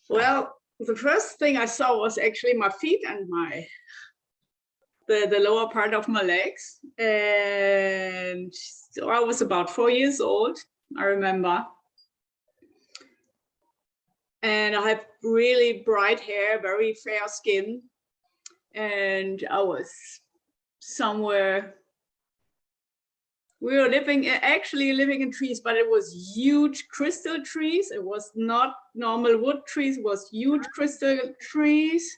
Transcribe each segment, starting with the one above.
Well, the first thing I saw was actually my feet and the lower part of my legs. And so I was about 4 years old, I remember. And I have really bright hair, very fair skin. And I was somewhere, we were actually living in trees, but it was huge crystal trees. It was not normal wood trees, it was huge crystal trees.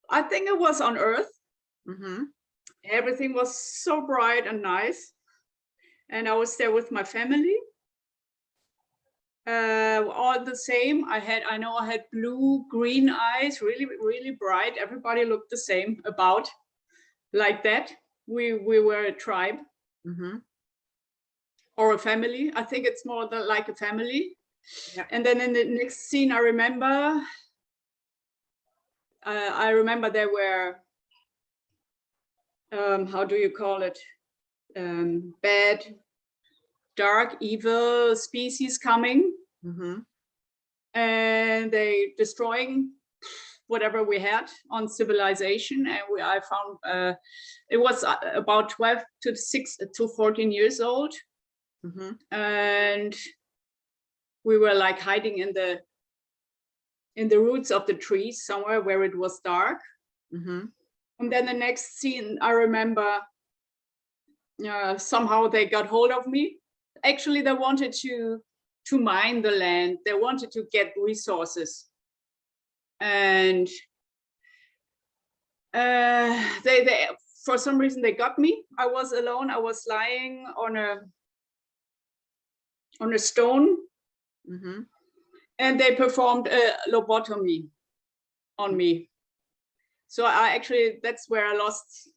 I think it was on Earth. Mm-hmm. Everything was so bright and nice. And I was there with my family. All the same. I know I had blue, green eyes, really, really bright. Everybody looked the same, about like that. We were a tribe. Mm-hmm. Or a family. I think it's more like a family. Yep. And then in the next scene, I remember there were, how do you call it? Bad, dark, evil species coming. Mm-hmm. And they destroying whatever we had on civilization. And I found it was about 12 to 14 years old. Mm-hmm. And we were like hiding in the roots of the trees somewhere where it was dark. Mm-hmm. And then the next scene, I remember somehow they got hold of me. Actually, they wanted to mine the land. They wanted to get resources. And they for some reason they got me. I was alone. I was lying on a stone. Mm-hmm. And they performed a lobotomy on me. So that's where I lost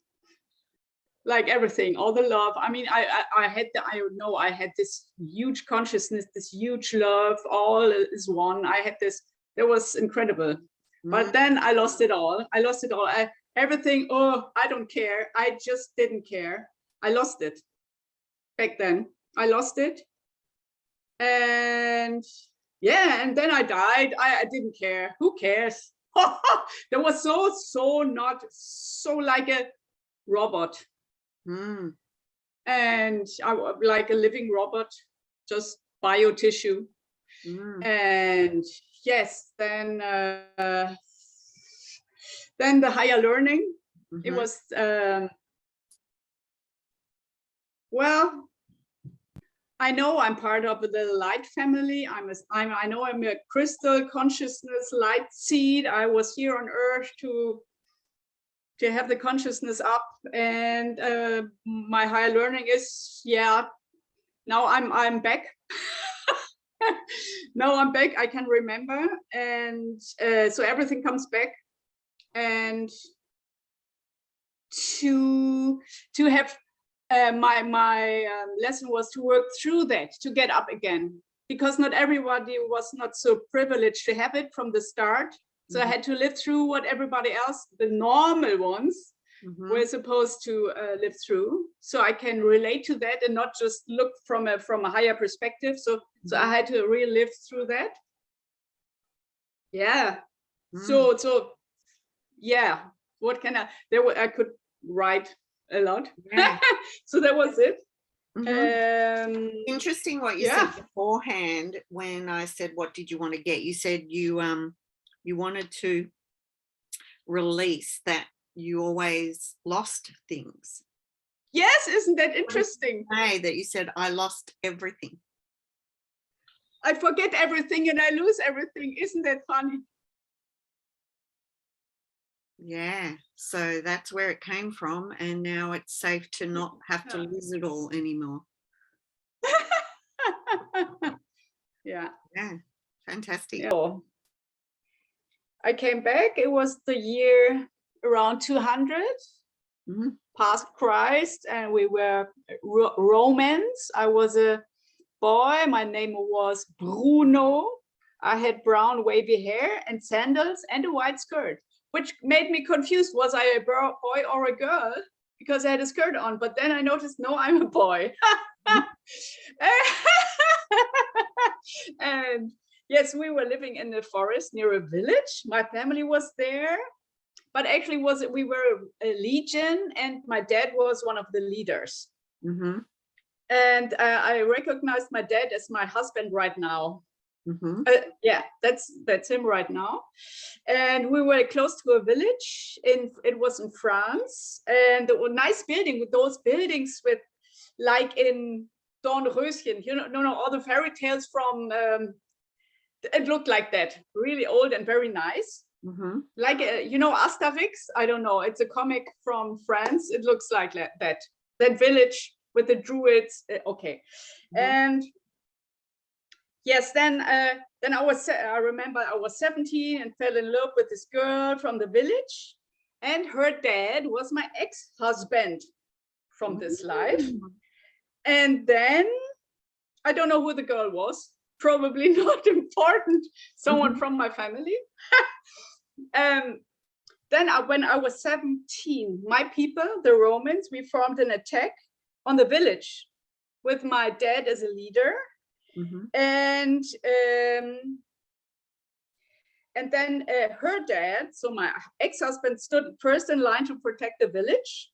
like everything, all the love. I mean, I had this huge consciousness, this huge love, all is one. That was incredible. Mm-hmm. But then I lost it all. Everything, I don't care. I just didn't care. I lost it back then. I lost it. And yeah, and then I died. I didn't care. Who cares? That was so not so like a robot. Mm. And I was like a living robot, just bio tissue. Mm. And yes, then the higher learning. Mm-hmm. It was well, I know I'm part of the light family. I know I'm a crystal consciousness light seed. I was here on Earth to have the consciousness up, and my higher learning is now I'm back. Now I'm back. I can remember, and so everything comes back, and to have. My lesson was to work through that, to get up again, because not everybody was not so privileged to have it from the start. So I had to live through what everybody else, the normal ones, were supposed to live through. So I can relate to that and not just look from a higher perspective. So I had to really live through that. Yeah. So yeah. What can I could write a lot. Yeah. So that was it. Mm-hmm. Interesting what you said beforehand when I said, what did you want to get? You said you wanted to release that you always lost things. Yes, isn't that interesting? That you said, I lost everything. I forget everything and I lose everything. Isn't that funny? Yeah, so that's where it came from, and now it's safe to not have to lose it all anymore. Yeah, fantastic. Yeah. I came back. It was the year around 200 past Christ, and we were Romans. I was a boy. My name was Bruno. I had brown wavy hair and sandals and a white skirt, which made me confused. Was I a boy or a girl? Because I had a skirt on. But then I noticed, no, I'm a boy. And Yes, we were living in the forest near a village. My family was there, but actually we were a legion, and my dad was one of the leaders. Mm-hmm. And I recognized my dad as my husband right now. Mm-hmm. Yeah, that's him right now. And we were close to a village. It was in France, and a nice building with those buildings with, like in Dornröschen, all the fairy tales from. It looked like that, really old and very nice. Mm-hmm. Like Asterix. I don't know. It's a comic from France. It looks like that village with the druids. Okay, and. Yes, then I remember I was 17 and fell in love with this girl from the village, and her dad was my ex-husband from this life. And then I don't know who the girl was, probably not important, someone from my family. Then when I was 17, my people, the Romans, we formed an attack on the village with my dad as a leader. Mm-hmm. And then her dad, so my ex-husband, stood first in line to protect the village,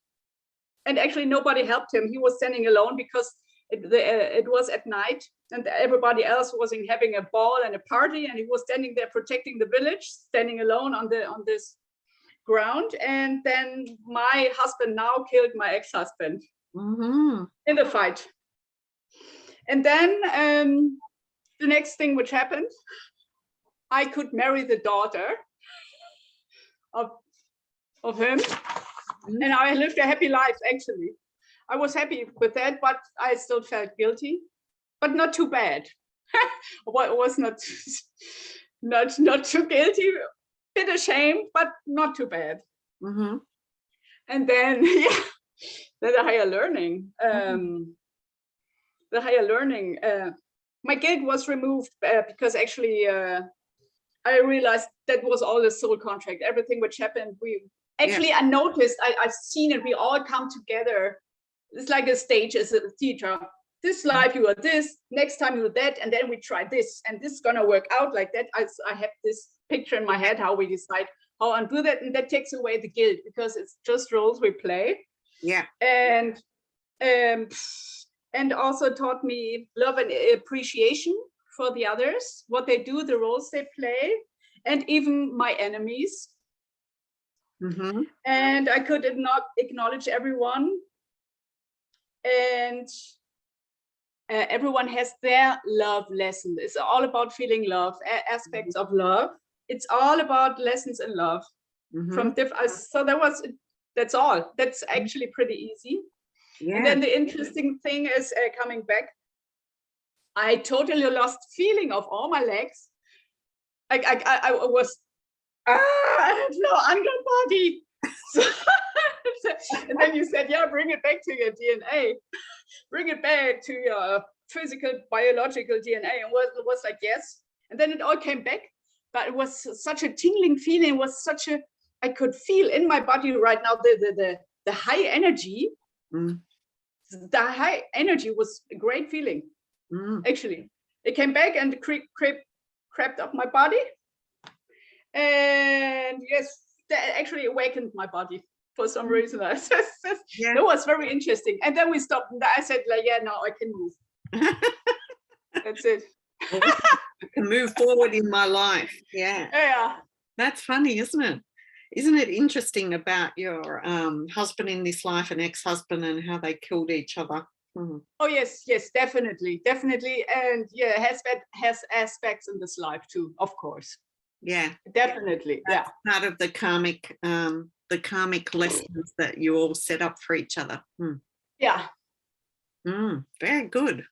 and actually nobody helped him. He was standing alone because it was at night, and everybody else was having a ball and a party, and he was standing there protecting the village, standing alone on this ground. And then my husband now killed my ex-husband in the fight. And then the next thing which happened, I could marry the daughter of him, and I lived a happy life. Actually, I was happy with that, but I still felt guilty, but not too bad. Was not too guilty, bit ashamed, but not too bad. Mm-hmm. And then then the higher learning. The higher learning, my guilt was removed because actually I realized that was all a soul contract. Everything which happened, I noticed, I've seen it, we all come together. It's like a stage as a theater. This life you are this, next time you are that, and then we try this, and this is gonna work out like that. I have this picture in my head how we decide how and do that, and that takes away the guilt because it's just roles we play. Yeah. And also taught me love and appreciation for the others, what they do, the roles they play, and even my enemies. Mm-hmm. And I could not acknowledge everyone. And everyone has their love lesson. It's all about feeling love, aspects of love. It's all about lessons in love. From different. So that's all. That's actually pretty easy. Yeah. And then the interesting thing is coming back, I totally lost feeling of all my legs. I was, I have no underbody. And then you said, yeah, bring it back to your DNA. Bring it back to your physical, biological DNA. And it was like, yes. And then it all came back. But it was such a tingling feeling. It was such a, I could feel in my body right now, the high energy. The high energy was a great feeling. Actually, it came back and crept up my body, and yes, that actually awakened my body for some reason. That was very interesting. And then we stopped, and I said, like, yeah, now I can move. That's it. I can move forward in my life. Yeah. That's funny, isn't it? Isn't it interesting about your husband in this life and ex-husband and how they killed each other? Oh yes, definitely. And yeah, it has aspects in this life too, of course. Yeah, definitely. That's part of the karmic lessons that you all set up for each other. Yeah. Very good.